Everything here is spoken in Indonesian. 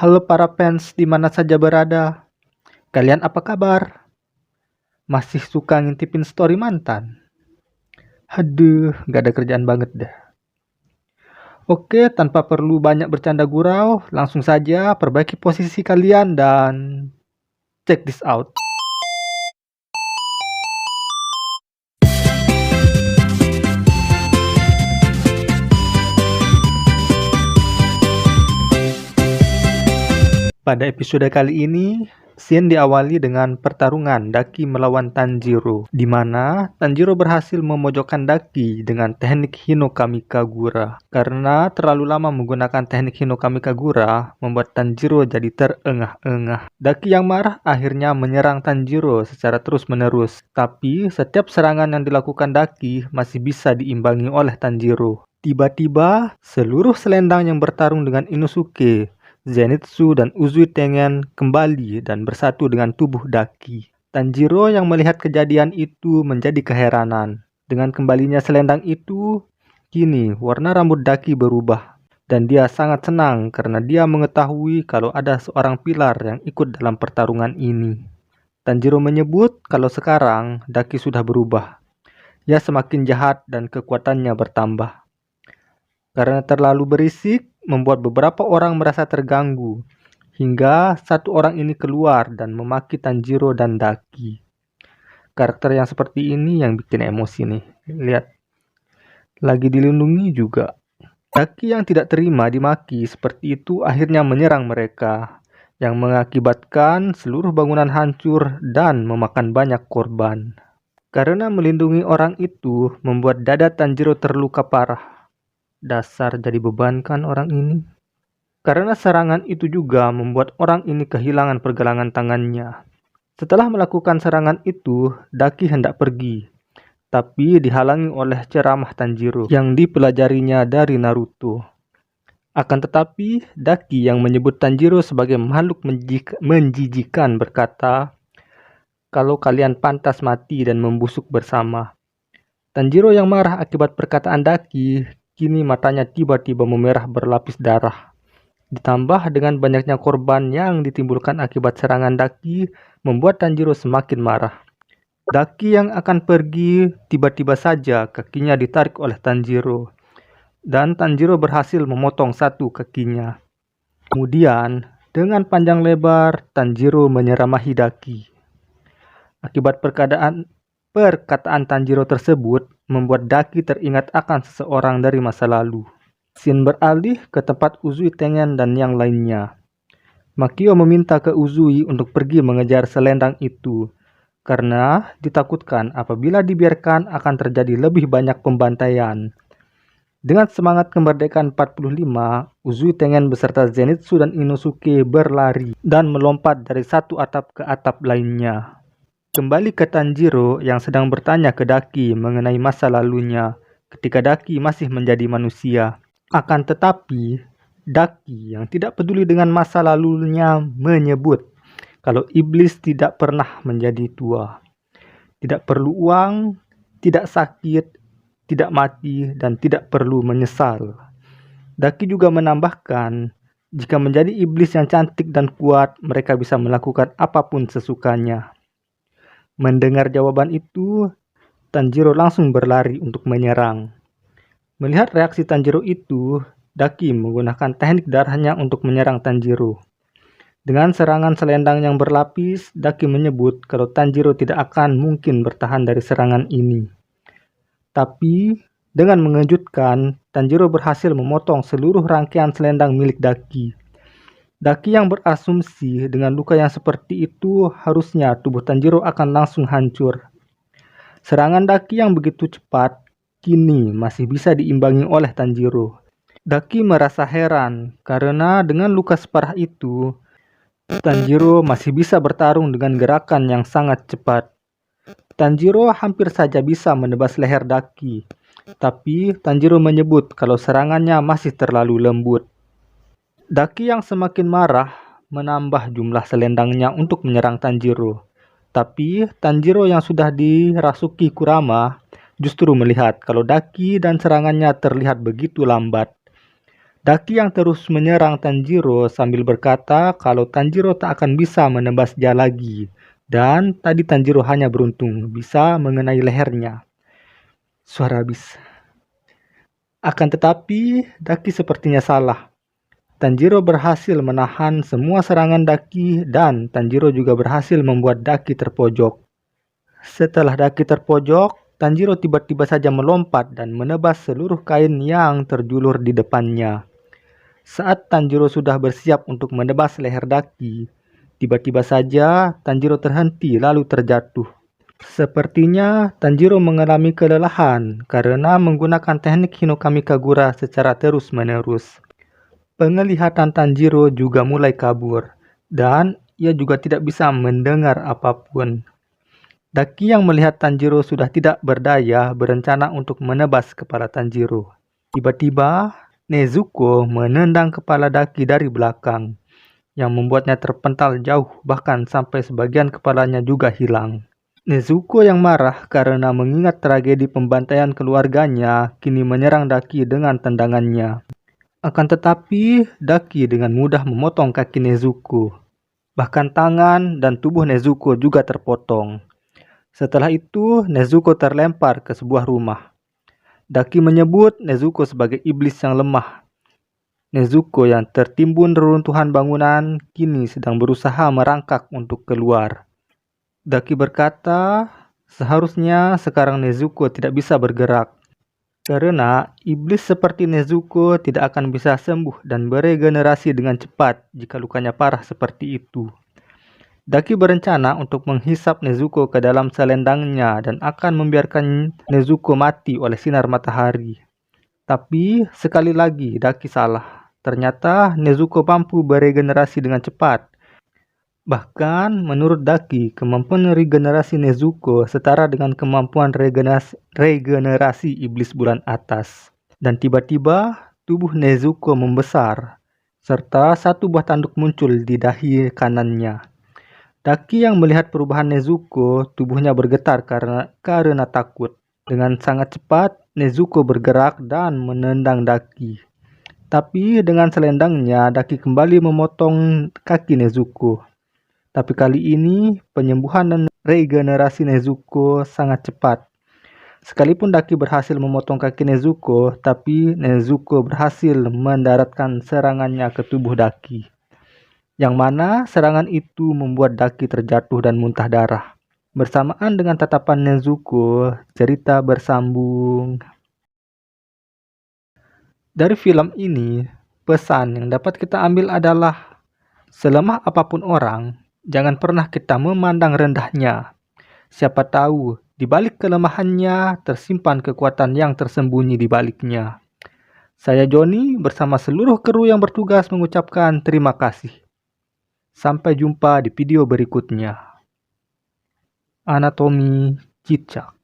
Halo para fans di mana saja berada. Kalian apa kabar? Masih suka ngintipin story mantan? Aduh, gak ada kerjaan banget dah. Oke, tanpa perlu banyak bercanda gurau, langsung saja perbaiki posisi kalian dan check this out. Pada episode kali ini, scene diawali dengan pertarungan Daki melawan Tanjiro, di mana Tanjiro berhasil memojokkan Daki dengan teknik Hinokami Kagura. Karena terlalu lama menggunakan teknik Hinokami Kagura, membuat Tanjiro jadi terengah-engah. Daki yang marah akhirnya menyerang Tanjiro secara terus-menerus, tapi setiap serangan yang dilakukan Daki masih bisa diimbangi oleh Tanjiro. Tiba-tiba, seluruh selendang yang bertarung dengan Inosuke, Zenitsu dan Uzui Tengen kembali dan bersatu dengan tubuh Daki. Tanjiro yang melihat kejadian itu menjadi keheranan. Dengan kembalinya selendang itu, kini warna rambut Daki berubah. Dan dia sangat senang karena dia mengetahui kalau ada seorang pilar yang ikut dalam pertarungan ini. Tanjiro menyebut kalau sekarang Daki sudah berubah. Ia semakin jahat dan kekuatannya bertambah. Karena terlalu berisik, membuat beberapa orang merasa terganggu, hingga satu orang ini keluar dan memaki Tanjiro dan Daki. Karakter yang seperti ini yang bikin emosi nih. Lihat, lagi dilindungi juga. Daki yang tidak terima dimaki seperti itu akhirnya menyerang mereka, yang mengakibatkan seluruh bangunan hancur dan memakan banyak korban. Karena melindungi orang itu membuat dada Tanjiro terluka parah. Dasar jadi beban kan orang ini. Karena serangan itu juga membuat orang ini kehilangan pergelangan tangannya. Setelah melakukan serangan itu, Daki hendak pergi. Tapi dihalangi oleh ceramah Tanjiro yang dipelajarinya dari Naruto. Akan tetapi, Daki yang menyebut Tanjiro sebagai makhluk menjijikan berkata, kalau kalian pantas mati dan membusuk bersama. Tanjiro yang marah akibat perkataan Daki, kini matanya tiba-tiba memerah berlapis darah. Ditambah dengan banyaknya korban yang ditimbulkan akibat serangan Daki, membuat Tanjiro semakin marah. Daki yang akan pergi, tiba-tiba saja kakinya ditarik oleh Tanjiro. Dan Tanjiro berhasil memotong satu kakinya. Kemudian, dengan panjang lebar, Tanjiro menyeramahi Daki. Akibat perkataan Tanjiro tersebut, membuat Daki teringat akan seseorang dari masa lalu. Scene beralih ke tempat Uzui Tengen dan yang lainnya. Makio meminta ke Uzui untuk pergi mengejar selendang itu, karena ditakutkan apabila dibiarkan akan terjadi lebih banyak pembantaian. Dengan semangat kemerdekaan 45, Uzui Tengen beserta Zenitsu dan Inosuke berlari dan melompat dari satu atap ke atap lainnya. Kembali ke Tanjiro yang sedang bertanya ke Daki mengenai masa lalunya ketika Daki masih menjadi manusia. Akan tetapi, Daki yang tidak peduli dengan masa lalunya menyebut kalau iblis tidak pernah menjadi tua. Tidak perlu uang, tidak sakit, tidak mati, dan tidak perlu menyesal. Daki juga menambahkan, jika menjadi iblis yang cantik dan kuat, mereka bisa melakukan apapun sesukanya. Mendengar jawaban itu, Tanjiro langsung berlari untuk menyerang. Melihat reaksi Tanjiro itu, Daki menggunakan teknik darahnya untuk menyerang Tanjiro. Dengan serangan selendang yang berlapis, Daki menyebut kalau Tanjiro tidak akan mungkin bertahan dari serangan ini. Tapi, dengan mengejutkan, Tanjiro berhasil memotong seluruh rangkaian selendang milik Daki. Daki yang berasumsi dengan luka yang seperti itu harusnya tubuh Tanjiro akan langsung hancur. Serangan Daki yang begitu cepat kini masih bisa diimbangi oleh Tanjiro. Daki merasa heran karena dengan luka separah itu, Tanjiro masih bisa bertarung dengan gerakan yang sangat cepat. Tanjiro hampir saja bisa menebas leher Daki, tapi Tanjiro menyebut kalau serangannya masih terlalu lembut. Daki yang semakin marah menambah jumlah selendangnya untuk menyerang Tanjiro. Tapi Tanjiro yang sudah dirasuki Kurama justru melihat kalau Daki dan serangannya terlihat begitu lambat. Daki yang terus menyerang Tanjiro sambil berkata kalau Tanjiro tak akan bisa menebas dia lagi. Dan tadi Tanjiro hanya beruntung bisa mengenai lehernya. Suara habis. Akan tetapi, Daki sepertinya salah. Tanjiro berhasil menahan semua serangan Daki dan Tanjiro juga berhasil membuat Daki terpojok. Setelah Daki terpojok, Tanjiro tiba-tiba saja melompat dan menebas seluruh kain yang terjulur di depannya. Saat Tanjiro sudah bersiap untuk menebas leher Daki, tiba-tiba saja Tanjiro terhenti lalu terjatuh. Sepertinya Tanjiro mengalami kelelahan karena menggunakan teknik Hinokami Kagura secara terus-menerus. Penglihatan Tanjiro juga mulai kabur, dan ia juga tidak bisa mendengar apapun. Daki yang melihat Tanjiro sudah tidak berdaya berencana untuk menebas kepala Tanjiro. Tiba-tiba, Nezuko menendang kepala Daki dari belakang, yang membuatnya terpental jauh bahkan sampai sebagian kepalanya juga hilang. Nezuko yang marah karena mengingat tragedi pembantaian keluarganya kini menyerang Daki dengan tendangannya. Akan tetapi, Daki dengan mudah memotong kaki Nezuko. Bahkan tangan dan tubuh Nezuko juga terpotong. Setelah itu, Nezuko terlempar ke sebuah rumah. Daki menyebut Nezuko sebagai iblis yang lemah. Nezuko yang tertimbun reruntuhan bangunan kini sedang berusaha merangkak untuk keluar. Daki berkata, seharusnya sekarang Nezuko tidak bisa bergerak. Karena iblis seperti Nezuko tidak akan bisa sembuh dan beregenerasi dengan cepat jika lukanya parah seperti itu. Daki berencana untuk menghisap Nezuko ke dalam selendangnya dan akan membiarkan Nezuko mati oleh sinar matahari. Tapi sekali lagi Daki salah. Ternyata Nezuko mampu beregenerasi dengan cepat. Bahkan menurut Daki, kemampuan regenerasi Nezuko setara dengan kemampuan regenerasi iblis bulan atas. Dan tiba-tiba tubuh Nezuko membesar, serta satu buah tanduk muncul di dahi kanannya. Daki yang melihat perubahan Nezuko, tubuhnya bergetar karena takut. Dengan sangat cepat, Nezuko bergerak dan menendang Daki. Tapi dengan selendangnya, Daki kembali memotong kaki Nezuko. Tapi kali ini, penyembuhan dan regenerasi Nezuko sangat cepat. Sekalipun Daki berhasil memotong kaki Nezuko, tapi Nezuko berhasil mendaratkan serangannya ke tubuh Daki. Yang mana serangan itu membuat Daki terjatuh dan muntah darah. Bersamaan dengan tatapan Nezuko, cerita bersambung. Dari film ini, pesan yang dapat kita ambil adalah selemah apapun orang, jangan pernah kita memandang rendahnya. Siapa tahu, di balik kelemahannya tersimpan kekuatan yang tersembunyi di baliknya. Saya Joni bersama seluruh kru yang bertugas mengucapkan terima kasih. Sampai jumpa di video berikutnya. Anatomi Cicak.